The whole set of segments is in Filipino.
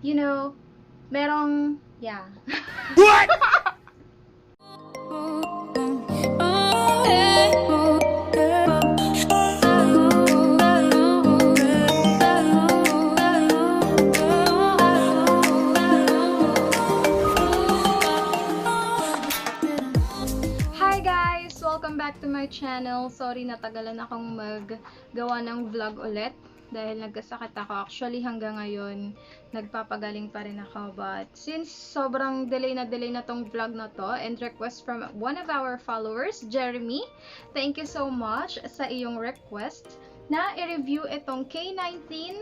you know, merong, yeah. What? Hi guys! Welcome back to my channel. Sorry natagalan akong maggawa ng vlog ulit dahil nagkasakit ako. Actually hanggang ngayon nagpapagaling pa rin ako, but since sobrang delay na tong vlog na to and request from one of our followers, Jeremy, thank you so much sa iyong request na i-review itong K19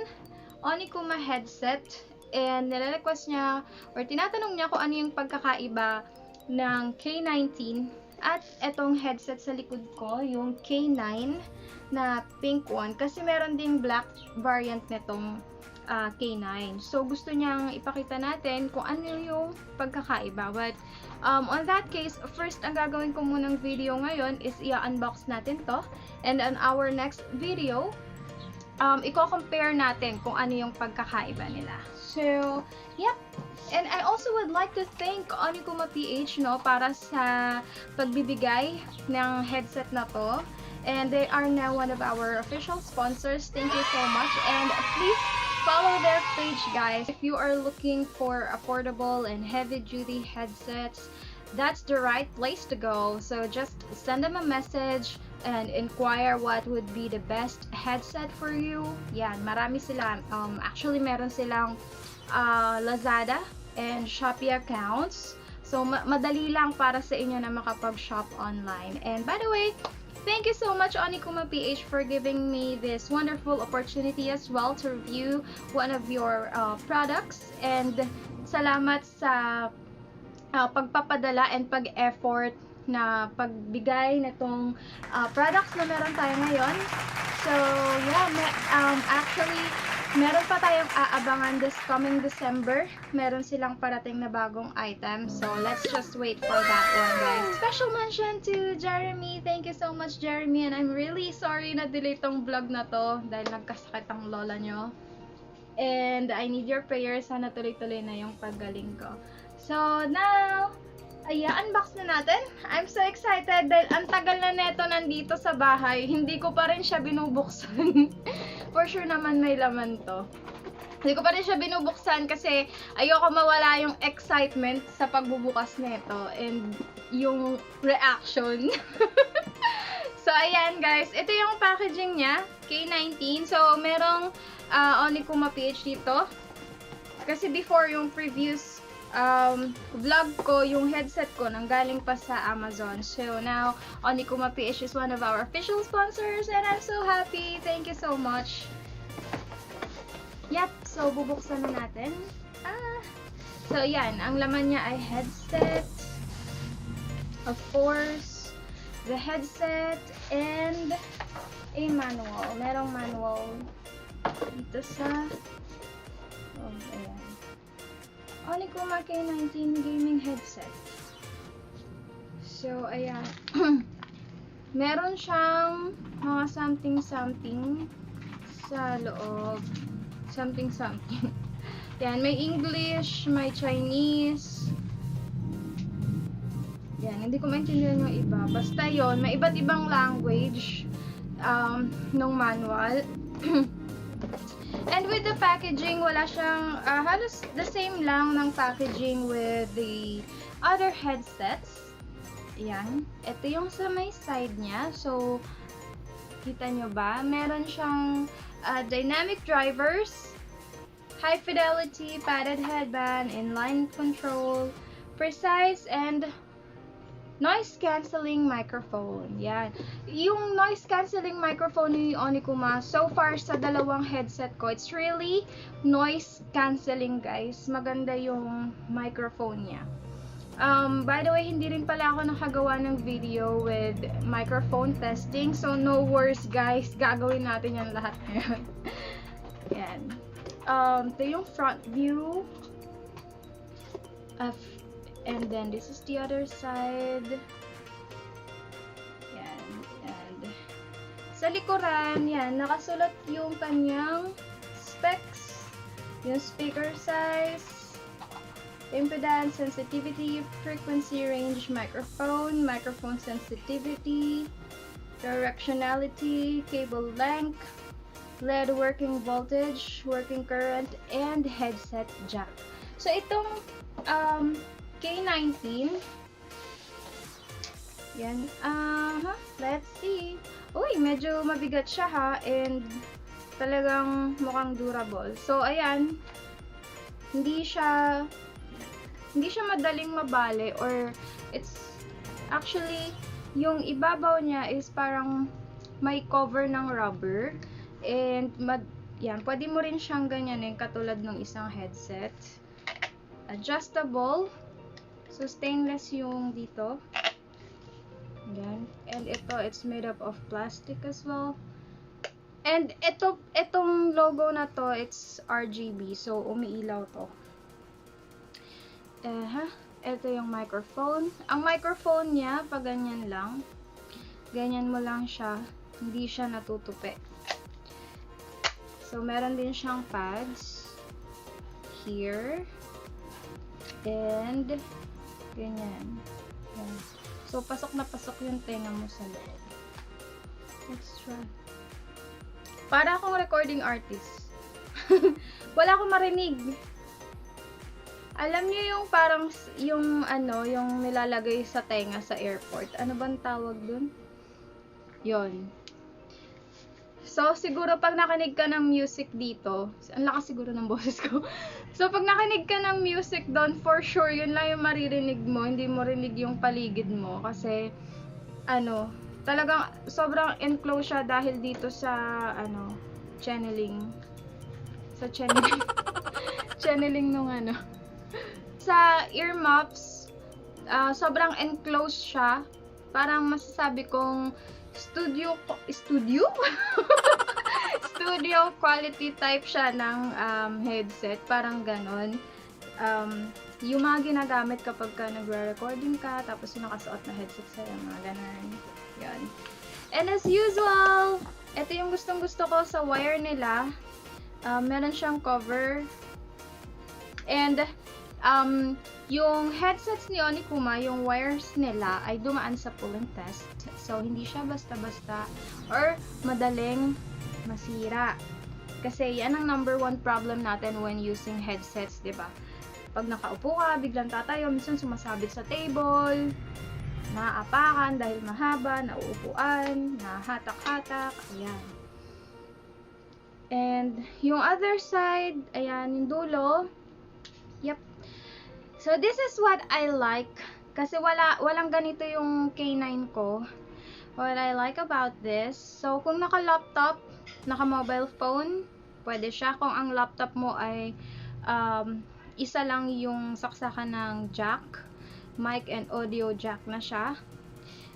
Onikuma headset, and nire-request niya or tinatanong niya kung ano yung pagkakaiba ng K19 at etong headset sa likod ko, yung K9 na pink one, kasi meron ding black variant nitong K9. So gusto niyang ipakita natin kung ano yung pagkakaiba. But on that case, first ang gagawin ko munang video ngayon is i-unbox natin to, and on our next video i-compare natin kung ano yung pagkakaiba nila. So, yep. And I also would like to thank Onikuma PH para sa pagbibigay ng headset na to. And they are now one of our official sponsors. Thank you so much. And please follow their page, guys. If you are looking for affordable and heavy-duty headsets, that's the right place to go. So just send them a message and inquire what would be the best headset for you. Yan, marami sila. Actually, meron silang Lazada and Shopee accounts. So, madali lang para sa inyo na makapag-shop online. And by the way, thank you so much, Onikuma PH, for giving me this wonderful opportunity as well to review one of your products. And salamat sa pagpapadala and pag-effort na pagbigay nitong products na meron tayo ngayon. So, yeah, actually, meron pa tayong aabangan this coming December. Meron silang parating na bagong item. So, let's just wait for that one, guys. Special mention to Jeremy. Thank you so much, Jeremy. And I'm really sorry na delay tong vlog na to dahil nagkasakit ang lola nyo. And I need your prayers. Sana tuloy-tuloy na yung paggaling ko. So, now, unbox na natin. I'm so excited dahil ang tagal na neto nandito sa bahay. Hindi ko pa rin siya binubuksan. For sure naman may laman to. Hindi ko pa rin siya binubuksan kasi ayoko mawala yung excitement sa pagbubukas nito and yung reaction. So, ayan guys. Ito yung packaging niya. K19. So, merong Onikuma PH dito. Kasi before yung previous vlog ko, yung headset ko nanggaling pa sa Amazon. So now Onikuma PH is one of our official sponsors and I'm so happy. Thank you so much. Yep, so bubuksan na natin. So yan, ang laman niya ay headset, of course, the headset and a manual. Merong manual dito sa ayan. Onikuma K19 gaming headset. So, ayan. Meron siyang mga something sa loob. Something. Yan, may English, may Chinese. Yan, hindi ko maintindihan yung iba. Basta yon, may iba't ibang language nung manual. And with the packaging, wala siyang, halos the same lang ng packaging with the other headsets. Ayan. Ito yung sa may side niya. So, kita nyo ba? Meron siyang dynamic drivers, high fidelity, padded headband, inline control, precise, and noise cancelling microphone. Yan. Yung noise cancelling microphone ni Onikuma, so far sa dalawang headset ko, it's really noise cancelling, guys. Maganda yung microphone niya. By the way, hindi rin pala ako nakagawa ng video with microphone testing. So, no worries, guys. Gagawin natin yan lahat ngayon. Yan. Ito yung front view. And then this is the other side. Yan. And sa likuran, yan, nakasulat yung kanyang specs. yung speaker size, impedance, sensitivity, frequency range, microphone, microphone sensitivity, directionality, cable length, LED working voltage, working current, and headset jack. So, itong K19, yan, let's see. Uy, medyo mabigat siya ha, and talagang mukhang durable. So, ayan, hindi siya madaling mabali, or it's actually, yung ibabaw niya is parang may cover ng rubber, and yan, pwede mo rin siyang ganyanin katulad ng isang headset. Adjustable. So, stainless yung dito. Yan. And ito, it's made up of plastic as well. And itong logo na to, it's RGB. So, umiilaw to. Ito yung microphone. Ang microphone niya, pag ganyan lang. Ganyan mo lang siya. Hindi siya natutupi. So, meron din siyang pads. Here. And, ganyan. Yan. So, pasok na pasok yung tenga mo sa loob. Let's try. Para akong recording artist. Wala akong marinig. Alam niyo yung parang, yung nilalagay sa tenga sa airport. Ano bang tawag dun? Yon. So, siguro pag nakinig ka ng music dito, ang lakas siguro ng boses ko. So, pag nakinig ka ng music doon, for sure, yun lang yung maririnig mo. Hindi mo rinig yung paligid mo. Kasi, talagang sobrang enclosed siya dahil dito sa, channeling. Sa channeling. Channeling nung Sa ear muffs, sobrang enclosed siya. Parang masasabi kong studio studio quality type siya ng headset, parang ganon. Yung mga ginagamit kapag ka nagre-recording ka, tapos yung nakasuot na headset sa'yo, mga ganon. Yan. And as usual, ito yung gustong-gusto ko sa wire nila. Meron siyang cover. And yung headsets ni Onikuma, yung wires nila ay dumaan sa pull-in test. So, hindi siya basta-basta or madaling masira. Kasi yan ang number one problem natin when using headsets, diba? Pag nakaupo ka, biglang tatayo, minsan sumasabit sa table, naaapakan dahil mahaba, nauupuan, nahatak-hatak, ayan. And yung other side, ayan, yung dulo, yep. So, this is what I like. Kasi walang ganito yung K9 ko. What I like about this, so kung naka-laptop, naka-mobile phone, pwede siya. Kung ang laptop mo ay isa lang yung saksakan ng jack, mic and audio jack na siya.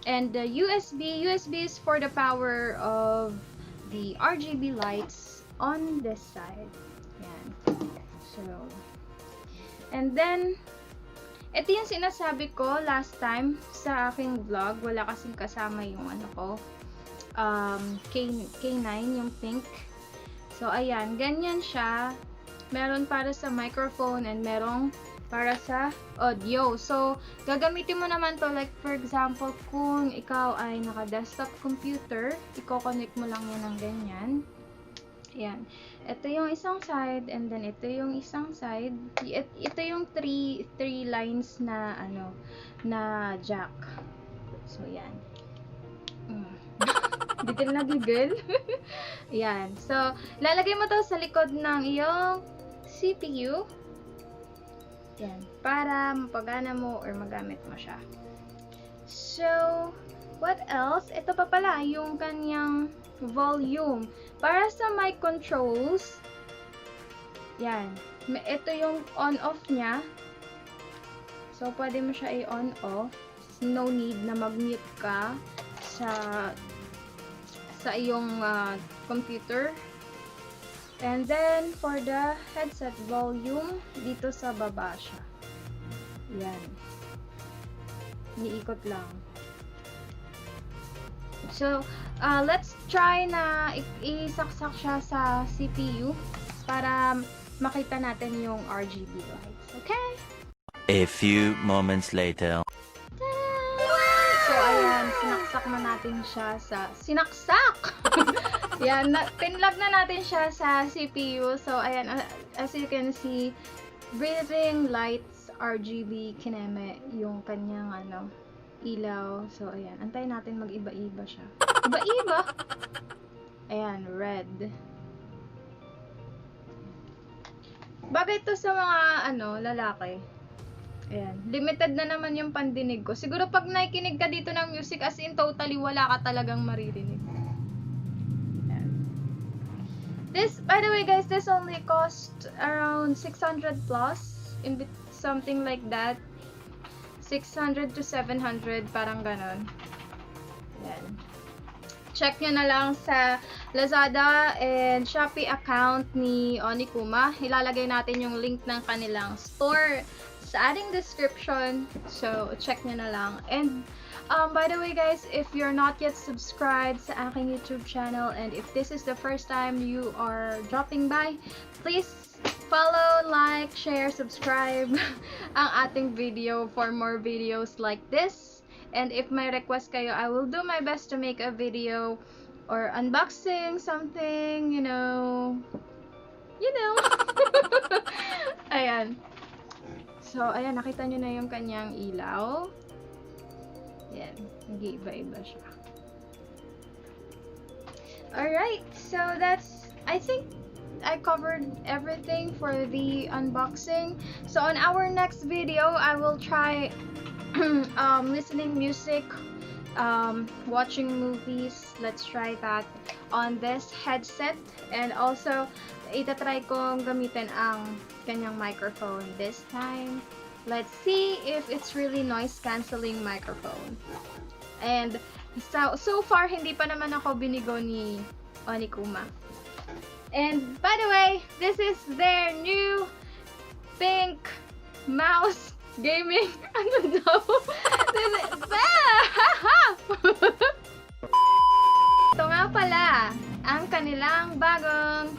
And the USB is for the power of the RGB lights on this side. Yan. So, and then, ito yung sinasabi ko last time sa aking vlog. Wala kasing kasama yung K9, yung pink. So, ayan. Ganyan siya. Meron para sa microphone and merong para sa audio. So, gagamitin mo naman to, like for example, kung ikaw ay naka-desktop computer, i-connect mo lang yan ng ganyan. Ayan. Ito yung isang side, and then ito yung isang side. Ito yung three lines na na jack. So, yan. Gigil na gigil. Ayan. So, lalagay mo to sa likod ng iyong CPU. Yan. Para mapagana mo or magamit mo siya. So, what else? Ito pa pala, yung kanyang volume. Para sa mic controls, yan. Ito yung on-off niya. So, pwede mo siya i-on-off. No need na mag-mute ka sa iyong computer. And then, for the headset volume, dito sa baba siya. Yan. Iniikot lang. So, let's try na isaksak siya sa CPU para makita natin yung RGB lights. Okay? A few moments later. So, ayan, sinaksak na natin siya sa... Sinaksak! Yan, pinlog na natin siya sa CPU. So, ayan, as you can see, breathing lights, RGB, kineme, yung kanyang, ilaw. So, ayan, antayin natin mag-iba-iba siya. Iba-iba! Ayan, red. Bagay to sa mga, lalaki. Ayan, limited na naman yung pandinig ko. Siguro pag nakikinig ka dito ng music, as in totally wala ka talagang maririnig. Ayan. This, by the way guys, this only cost around 600 plus, something like that. 600 to 700, parang ganon. Ayan. Check nyo na lang sa Lazada and Shopee account ni Onikuma. Ilalagay natin yung link ng kanilang store sa ating description. So, check nyo na lang. And, by the way guys, if you're not yet subscribed sa aking YouTube channel and if this is the first time you are dropping by, please follow, like, share, subscribe ang ating video for more videos like this. And if may request kayo, I will do my best to make a video or unboxing something, you know. Ayan. So, ayan, nakita nyo na yung kanyang ilaw. Ayan, nag-iiba-iba siya. Alright, so that's, I think, I covered everything for the unboxing. So, on our next video, I will try listening music, watching movies. Let's try that on this headset. And also, itatry kong gamitin ang kanyang microphone this time. Let's see if it's really noise cancelling microphone. And so far, hindi pa naman ako binigo ni Onikuma. And by the way, this is their new pink mouse gaming. Ano daw? Ito nga pala ang kanilang bagong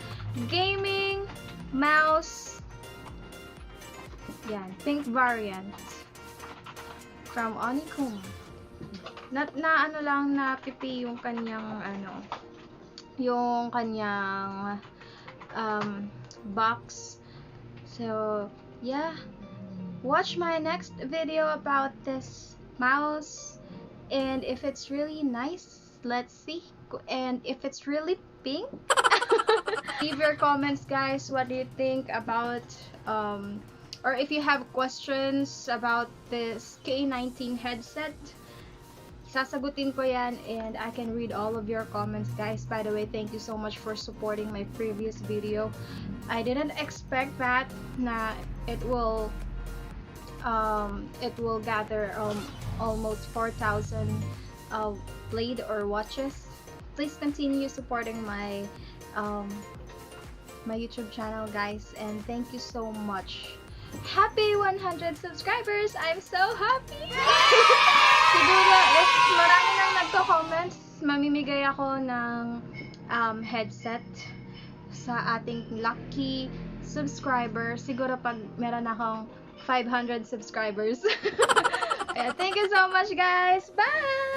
gaming mouse. Yan, pink variant from Onikuma. Napipi yung kanyang yung kanyang box. So, yeah. Watch my next video about this mouse, and if it's really nice, let's see. And if it's really pink, leave your comments guys. What do you think about or if you have questions about this K19 headset, sasagutin ko yan, and I can read all of your comments guys. By the way, thank you so much for supporting my previous video. I didn't expect that na it will gather almost 4,000 played or watches. Please continue supporting my my YouTube channel guys, and thank you so much. Happy 100 subscribers! I'm so happy! Siguro, if marami nang nagko-comments, mamimigay ako ng headset sa ating lucky subscriber. Siguro pag meron akong 500 subscribers. Thank you so much guys! Bye!